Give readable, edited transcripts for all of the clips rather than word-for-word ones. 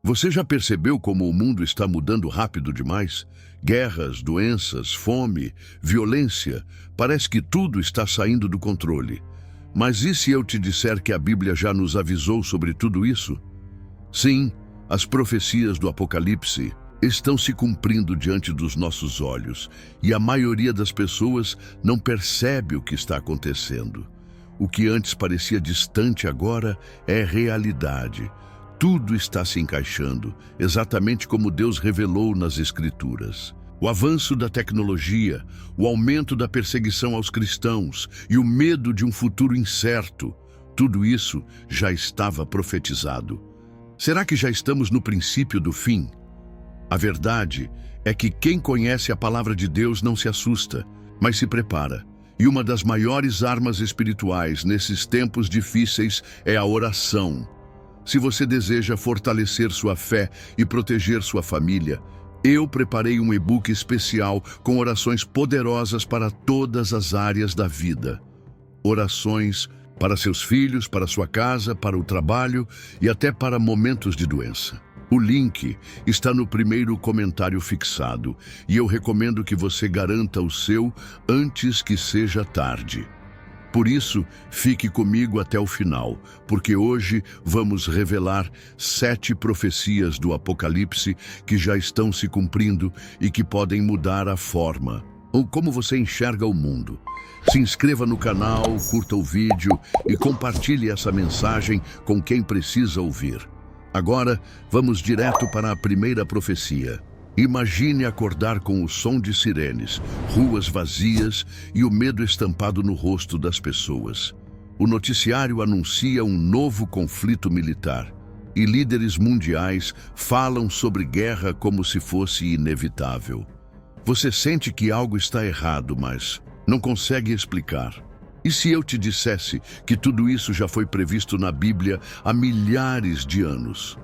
Você já percebeu como o mundo está mudando rápido demais? Guerras, doenças, fome, violência. Parece que tudo está saindo do controle. Mas e se eu te disser que a Bíblia já nos avisou sobre tudo isso? Sim, as profecias do Apocalipse estão se cumprindo diante dos nossos olhos e a maioria das pessoas não percebe o que está acontecendo. O que antes parecia distante agora é realidade. Tudo está se encaixando, exatamente como Deus revelou nas Escrituras. O avanço da tecnologia, o aumento da perseguição aos cristãos e o medo de um futuro incerto, tudo isso já estava profetizado. Será que já estamos no princípio do fim? A verdade é que quem conhece a palavra de Deus não se assusta, mas se prepara. E uma das maiores armas espirituais nesses tempos difíceis é a oração. Se você deseja fortalecer sua fé e proteger sua família, eu preparei um e-book especial com orações poderosas para todas as áreas da vida. Orações para seus filhos, para sua casa, para o trabalho e até para momentos de doença. O link está no primeiro comentário fixado e eu recomendo que você garanta o seu antes que seja tarde. Por isso, fique comigo até o final, porque hoje vamos revelar 7 profecias do Apocalipse que já estão se cumprindo e que podem mudar a forma ou como você enxerga o mundo. Se inscreva no canal, curta o vídeo e compartilhe essa mensagem com quem precisa ouvir. Agora, vamos direto para a primeira profecia. Imagine acordar com o som de sirenes, ruas vazias e o medo estampado no rosto das pessoas. O noticiário anuncia um novo conflito militar e líderes mundiais falam sobre guerra como se fosse inevitável. Você sente que algo está errado, mas não consegue explicar. E se eu te dissesse que tudo isso já foi previsto na Bíblia há milhares de anos?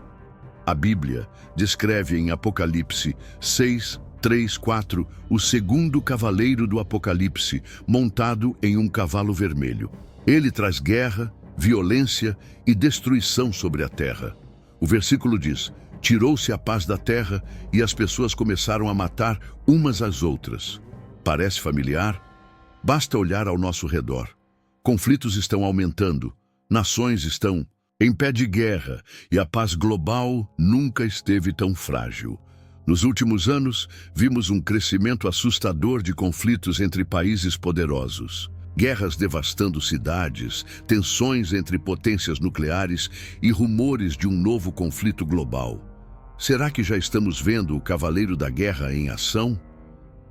A Bíblia descreve em Apocalipse 6, 3, 4 o segundo cavaleiro do Apocalipse, montado em um cavalo vermelho. Ele traz guerra, violência e destruição sobre a terra. O versículo diz: tirou-se a paz da terra e as pessoas começaram a matar umas às outras. Parece familiar? Basta olhar ao nosso redor. Conflitos estão aumentando, nações estão em pé de guerra e a paz global nunca esteve tão frágil. Nos últimos anos, vimos um crescimento assustador de conflitos entre países poderosos. Guerras devastando cidades, tensões entre potências nucleares e rumores de um novo conflito global. Será que já estamos vendo o Cavaleiro da Guerra em ação?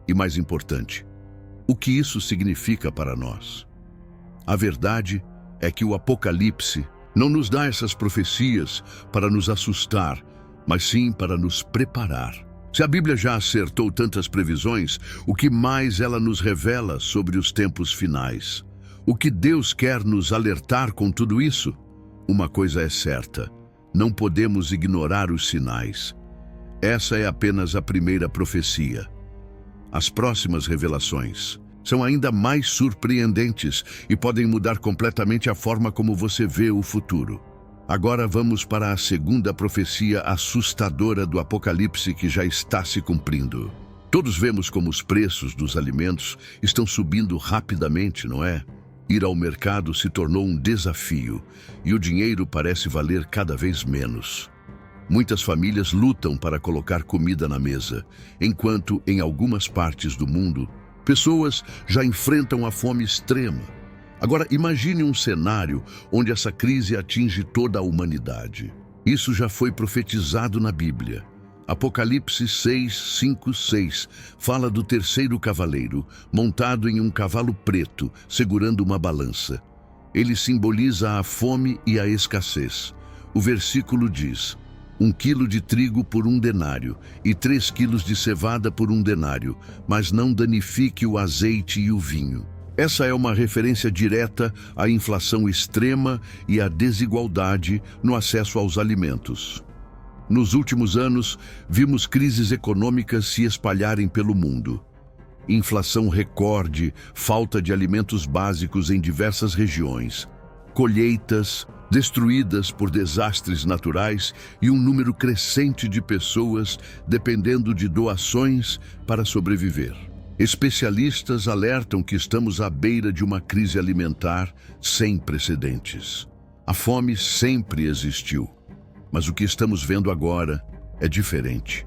E mais importante, o que isso significa para nós? A verdade é que o Apocalipse não nos dá essas profecias para nos assustar, mas sim para nos preparar. Se a Bíblia já acertou tantas previsões, o que mais ela nos revela sobre os tempos finais? O que Deus quer nos alertar com tudo isso? Uma coisa é certa: não podemos ignorar os sinais. Essa é apenas a primeira profecia. As próximas revelações são ainda mais surpreendentes e podem mudar completamente a forma como você vê o futuro. Agora vamos para a segunda profecia assustadora do Apocalipse que já está se cumprindo. Todos vemos como os preços dos alimentos estão subindo rapidamente, não é? Ir ao mercado se tornou um desafio e o dinheiro parece valer cada vez menos. Muitas famílias lutam para colocar comida na mesa, enquanto em algumas partes do mundo, pessoas já enfrentam a fome extrema. Agora, imagine um cenário onde essa crise atinge toda a humanidade. Isso já foi profetizado na Bíblia. Apocalipse 6, 5, 6 fala do terceiro cavaleiro, montado em um cavalo preto, segurando uma balança. Ele simboliza a fome e a escassez. O versículo diz: 1 quilo de trigo por 1 denário e 3 quilos de cevada por 1 denário, mas não danifique o azeite e o vinho. Essa é uma referência direta à inflação extrema e à desigualdade no acesso aos alimentos. Nos últimos anos, vimos crises econômicas se espalharem pelo mundo. Inflação recorde, falta de alimentos básicos em diversas regiões. colheitas destruídas por desastres naturais e um número crescente de pessoas dependendo de doações para sobreviver. Especialistas alertam que estamos à beira de uma crise alimentar sem precedentes. A fome sempre existiu, mas o que estamos vendo agora é diferente.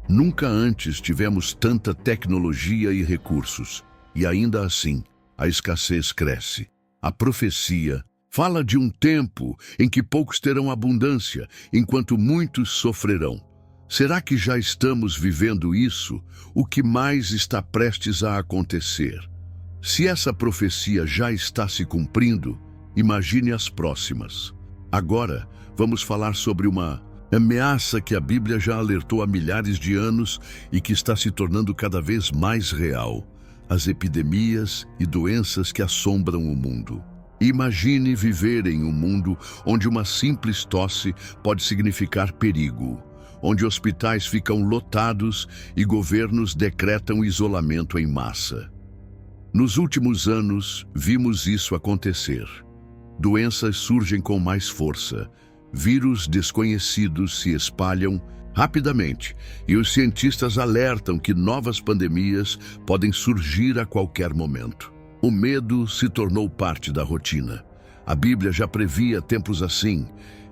Nunca antes tivemos tanta tecnologia e recursos, e ainda assim, a escassez cresce. A profecia fala de um tempo em que poucos terão abundância, enquanto muitos sofrerão. Será que já estamos vivendo isso? O que mais está prestes a acontecer? Se essa profecia já está se cumprindo, imagine as próximas. Agora, vamos falar sobre uma ameaça que a Bíblia já alertou há milhares de anos e que está se tornando cada vez mais real: as epidemias e doenças que assombram o mundo. Imagine viver em um mundo onde uma simples tosse pode significar perigo, onde hospitais ficam lotados e governos decretam isolamento em massa. Nos últimos anos, vimos isso acontecer. Doenças surgem com mais força, vírus desconhecidos se espalham rapidamente e os cientistas alertam que novas pandemias podem surgir a qualquer momento. O medo se tornou parte da rotina. A Bíblia já previa tempos assim.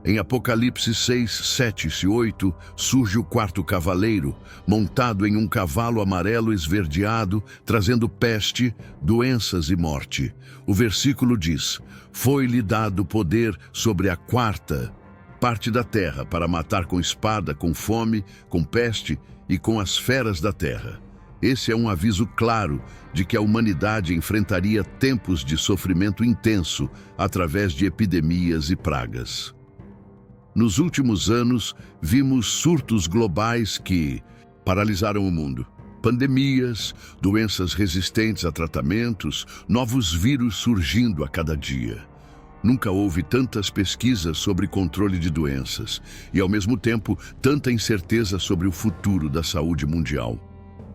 Em Apocalipse 6, 7 e 8, surge o quarto cavaleiro, montado em um cavalo amarelo esverdeado, trazendo peste, doenças e morte. O versículo diz: foi-lhe dado poder sobre a quarta parte da terra para matar com espada, com fome, com peste e com as feras da terra. Esse é um aviso claro de que a humanidade enfrentaria tempos de sofrimento intenso através de epidemias e pragas. Nos últimos anos, vimos surtos globais que paralisaram o mundo. Pandemias, doenças resistentes a tratamentos, novos vírus surgindo a cada dia. Nunca houve tantas pesquisas sobre controle de doenças e, ao mesmo tempo, tanta incerteza sobre o futuro da saúde mundial.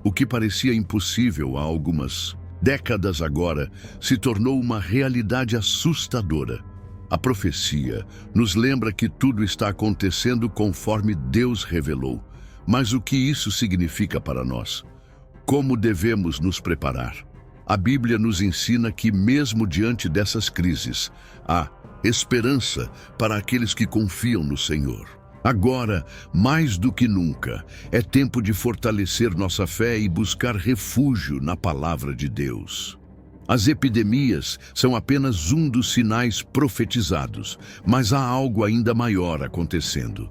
O que parecia impossível há algumas décadas agora se tornou uma realidade assustadora. A profecia nos lembra que tudo está acontecendo conforme Deus revelou. Mas o que isso significa para nós? Como devemos nos preparar? A Bíblia nos ensina que, mesmo diante dessas crises, há esperança para aqueles que confiam no Senhor. Agora, mais do que nunca, é tempo de fortalecer nossa fé e buscar refúgio na palavra de Deus. As epidemias são apenas um dos sinais profetizados, mas há algo ainda maior acontecendo.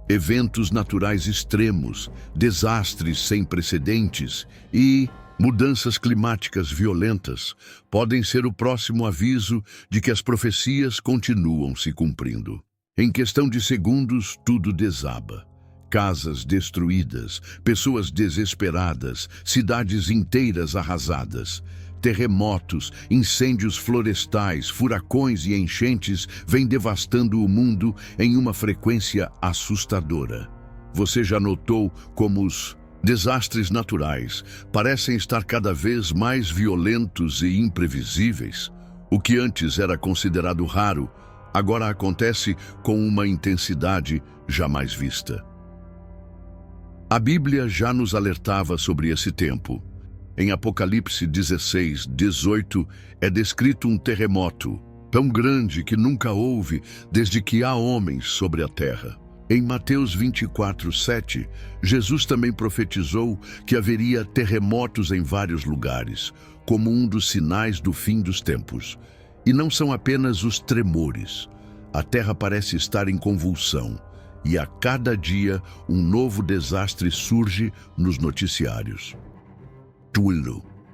Eventos naturais extremos, desastres sem precedentes e mudanças climáticas violentas podem ser o próximo aviso de que as profecias continuam se cumprindo. Em questão de segundos, tudo desaba. Casas destruídas, pessoas desesperadas, cidades inteiras arrasadas. Terremotos, incêndios florestais, furacões e enchentes vêm devastando o mundo em uma frequência assustadora. Você já notou como os desastres naturais parecem estar cada vez mais violentos e imprevisíveis? O que antes era considerado raro, agora acontece com uma intensidade jamais vista. A Bíblia já nos alertava sobre esse tempo. Em Apocalipse 16, 18, é descrito um terremoto tão grande que nunca houve desde que há homens sobre a terra. Em Mateus 24, 7, Jesus também profetizou que haveria terremotos em vários lugares, como um dos sinais do fim dos tempos. E não são apenas os tremores. A terra parece estar em convulsão, e a cada dia um novo desastre surge nos noticiários.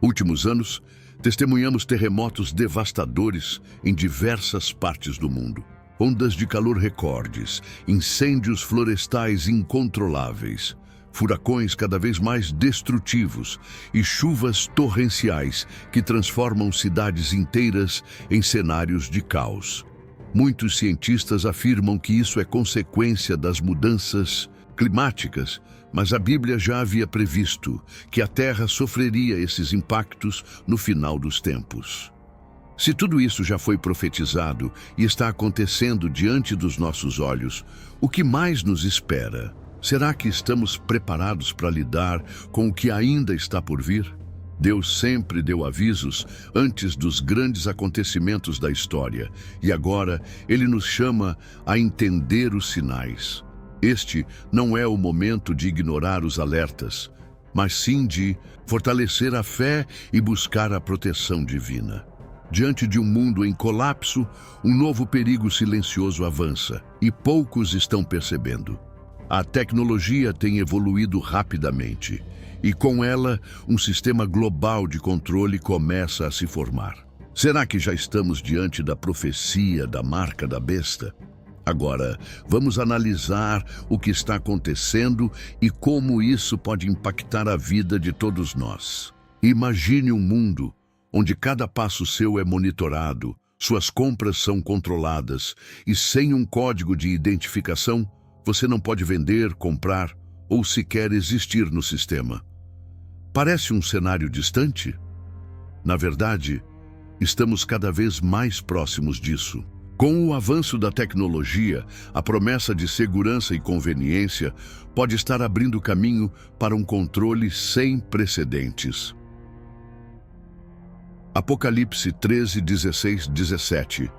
Últimos anos, testemunhamos terremotos devastadores em diversas partes do mundo. Ondas de calor recordes, incêndios florestais incontroláveis, furacões cada vez mais destrutivos e chuvas torrenciais que transformam cidades inteiras em cenários de caos. Muitos cientistas afirmam que isso é consequência das mudanças climáticas, mas a Bíblia já havia previsto que a Terra sofreria esses impactos no final dos tempos. Se tudo isso já foi profetizado e está acontecendo diante dos nossos olhos, o que mais nos espera? Será que estamos preparados para lidar com o que ainda está por vir? Deus sempre deu avisos antes dos grandes acontecimentos da história, e agora Ele nos chama a entender os sinais. Este não é o momento de ignorar os alertas, mas sim de fortalecer a fé e buscar a proteção divina. Diante de um mundo em colapso, um novo perigo silencioso avança, e poucos estão percebendo. A tecnologia tem evoluído rapidamente, e com ela, um sistema global de controle começa a se formar. Será que já estamos diante da profecia da marca da besta? Agora, vamos analisar o que está acontecendo e como isso pode impactar a vida de todos nós. Imagine um mundo onde cada passo seu é monitorado, suas compras são controladas e sem um código de identificação, você não pode vender, comprar ou sequer existir no sistema. Parece um cenário distante? Na verdade, estamos cada vez mais próximos disso. Com o avanço da tecnologia, a promessa de segurança e conveniência pode estar abrindo caminho para um controle sem precedentes. Apocalipse 13, 16, 17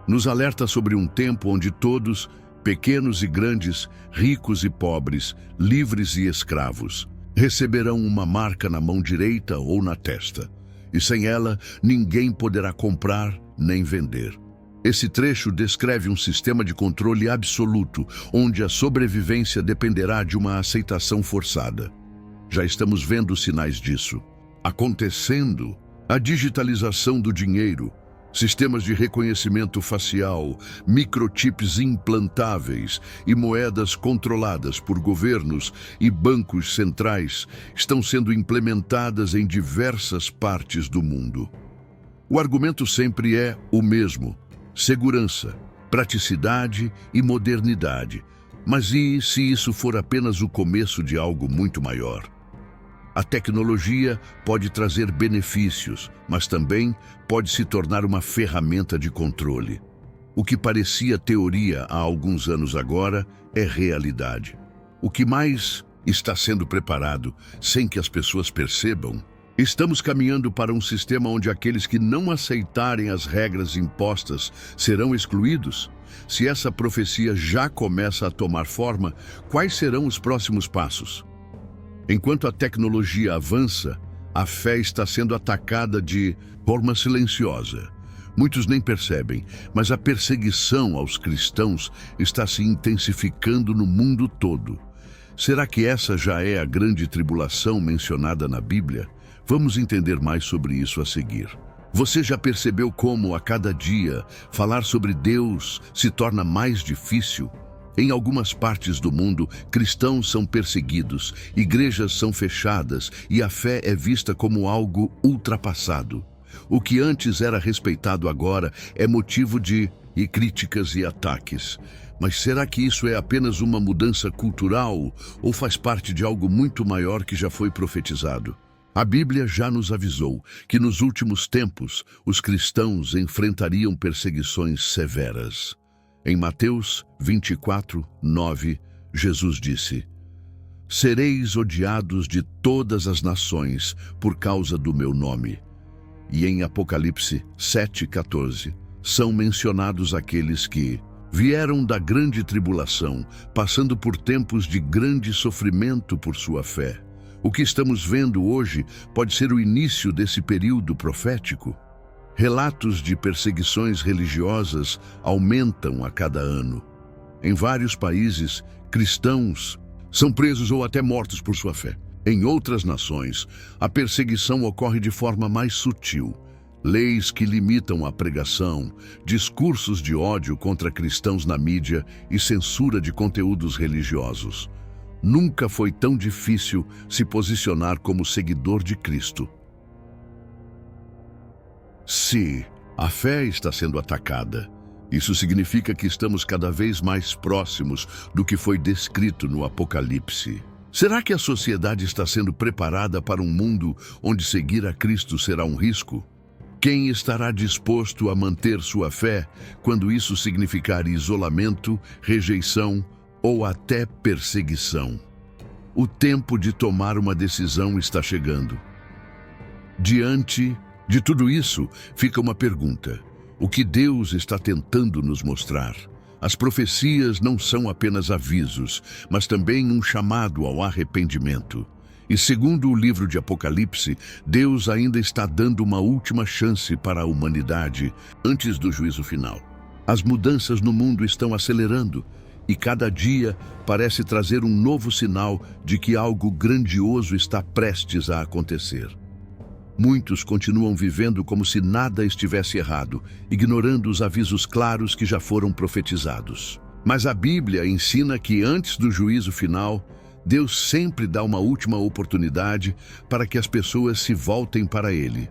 nos alerta sobre um tempo onde todos, pequenos e grandes, ricos e pobres, livres e escravos, receberão uma marca na mão direita ou na testa, e sem ela ninguém poderá comprar nem vender. Esse trecho descreve um sistema de controle absoluto, onde a sobrevivência dependerá de uma aceitação forçada. Já estamos vendo sinais disso acontecendo. A digitalização do dinheiro, sistemas de reconhecimento facial, microchips implantáveis e moedas controladas por governos e bancos centrais estão sendo implementadas em diversas partes do mundo. O argumento sempre é o mesmo: segurança, praticidade e modernidade. Mas e se isso for apenas o começo de algo muito maior? A tecnologia pode trazer benefícios, mas também pode se tornar uma ferramenta de controle. O que parecia teoria há alguns anos agora é realidade. O que mais está sendo preparado sem que as pessoas percebam? Estamos caminhando para um sistema onde aqueles que não aceitarem as regras impostas serão excluídos? Se essa profecia já começa a tomar forma, quais serão os próximos passos? Enquanto a tecnologia avança, a fé está sendo atacada de forma silenciosa. Muitos nem percebem, mas a perseguição aos cristãos está se intensificando no mundo todo. Será que essa já é a grande tribulação mencionada na Bíblia? Vamos entender mais sobre isso a seguir. Você já percebeu como, a cada dia, falar sobre Deus se torna mais difícil? Em algumas partes do mundo, cristãos são perseguidos, igrejas são fechadas e a fé é vista como algo ultrapassado. O que antes era respeitado agora é motivo de críticas e ataques. Mas será que isso é apenas uma mudança cultural ou faz parte de algo muito maior que já foi profetizado? A Bíblia já nos avisou que nos últimos tempos os cristãos enfrentariam perseguições severas. Em Mateus 24, 9, Jesus disse: "Sereis odiados de todas as nações por causa do meu nome." E em Apocalipse 7, 14, são mencionados aqueles que vieram da grande tribulação, passando por tempos de grande sofrimento por sua fé. O que estamos vendo hoje pode ser o início desse período profético. Relatos de perseguições religiosas aumentam a cada ano. Em vários países, cristãos são presos ou até mortos por sua fé. Em outras nações, a perseguição ocorre de forma mais sutil. Leis que limitam a pregação, discursos de ódio contra cristãos na mídia e censura de conteúdos religiosos. Nunca foi tão difícil se posicionar como seguidor de Cristo. Se a fé está sendo atacada, isso significa que estamos cada vez mais próximos do que foi descrito no Apocalipse. Será que a sociedade está sendo preparada para um mundo onde seguir a Cristo será um risco? Quem estará disposto a manter sua fé quando isso significar isolamento, rejeição ou até perseguição? O tempo de tomar uma decisão está chegando. Diante de tudo isso, fica uma pergunta: o que Deus está tentando nos mostrar? As profecias não são apenas avisos, mas também um chamado ao arrependimento. E segundo o livro de Apocalipse, Deus ainda está dando uma última chance para a humanidade antes do juízo final. As mudanças no mundo estão acelerando e cada dia parece trazer um novo sinal de que algo grandioso está prestes a acontecer. Muitos continuam vivendo como se nada estivesse errado, ignorando os avisos claros que já foram profetizados. Mas a Bíblia ensina que antes do juízo final, Deus sempre dá uma última oportunidade para que as pessoas se voltem para Ele.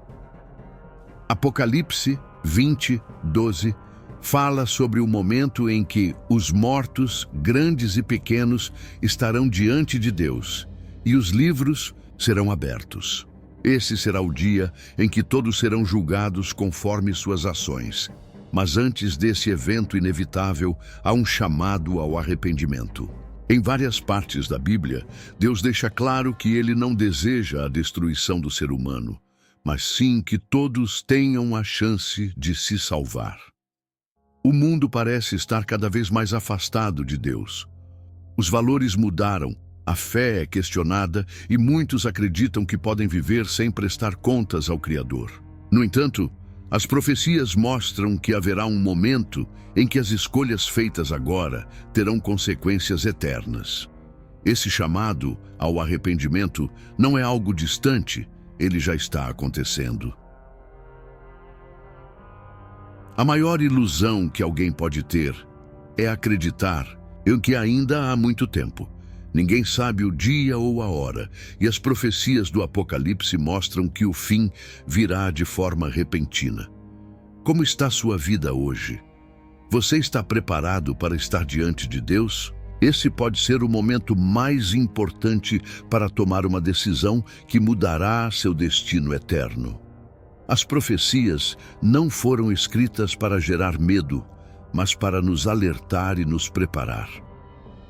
Apocalipse 20:12 fala sobre o momento em que os mortos, grandes e pequenos, estarão diante de Deus e os livros serão abertos. Esse será o dia em que todos serão julgados conforme suas ações. Mas antes desse evento inevitável, há um chamado ao arrependimento. Em várias partes da Bíblia, Deus deixa claro que Ele não deseja a destruição do ser humano, mas sim que todos tenham a chance de se salvar. O mundo parece estar cada vez mais afastado de Deus. Os valores mudaram, a fé é questionada e muitos acreditam que podem viver sem prestar contas ao Criador. No entanto, as profecias mostram que haverá um momento em que as escolhas feitas agora terão consequências eternas. Esse chamado ao arrependimento não é algo distante, ele já está acontecendo. A maior ilusão que alguém pode ter é acreditar em que ainda há muito tempo. Ninguém sabe o dia ou a hora, e as profecias do Apocalipse mostram que o fim virá de forma repentina. Como está sua vida hoje? Você está preparado para estar diante de Deus? Esse pode ser o momento mais importante para tomar uma decisão que mudará seu destino eterno. As profecias não foram escritas para gerar medo, mas para nos alertar e nos preparar.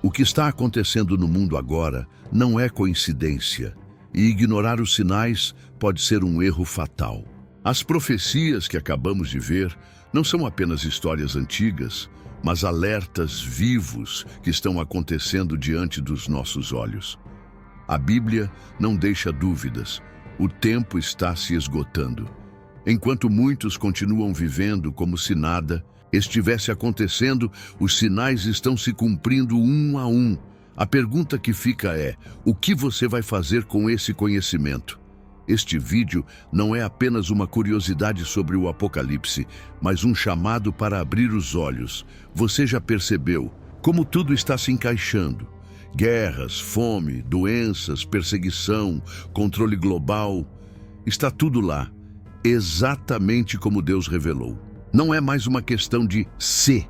O que está acontecendo no mundo agora não é coincidência, e ignorar os sinais pode ser um erro fatal. As profecias que acabamos de ver não são apenas histórias antigas, mas alertas vivos que estão acontecendo diante dos nossos olhos. A Bíblia não deixa dúvidas, o tempo está se esgotando. Enquanto muitos continuam vivendo como se nada estivesse acontecendo, os sinais estão se cumprindo um a um. A pergunta que fica é: o que você vai fazer com esse conhecimento? Este vídeo não é apenas uma curiosidade sobre o Apocalipse, mas um chamado para abrir os olhos. Você já percebeu como tudo está se encaixando? Guerras, fome, doenças, perseguição, controle global. Está tudo lá, exatamente como Deus revelou. Não é mais uma questão de se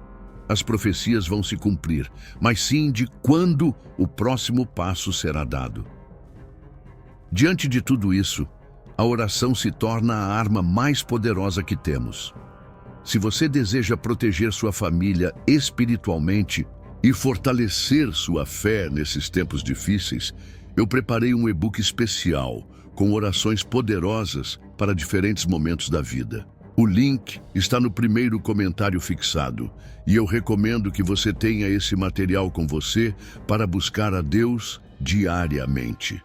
as profecias vão se cumprir, mas sim de quando o próximo passo será dado. Diante de tudo isso, a oração se torna a arma mais poderosa que temos. Se você deseja proteger sua família espiritualmente e fortalecer sua fé nesses tempos difíceis, eu preparei um e-book especial com orações poderosas para diferentes momentos da vida. O link está no primeiro comentário fixado e eu recomendo que você tenha esse material com você para buscar a Deus diariamente.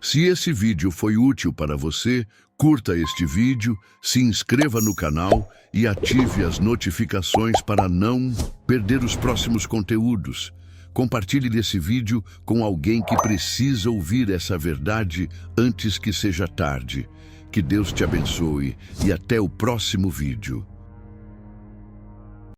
Se esse vídeo foi útil para você, curta este vídeo, se inscreva no canal e ative as notificações para não perder os próximos conteúdos. Compartilhe esse vídeo com alguém que precisa ouvir essa verdade antes que seja tarde. Que Deus te abençoe e até o próximo vídeo.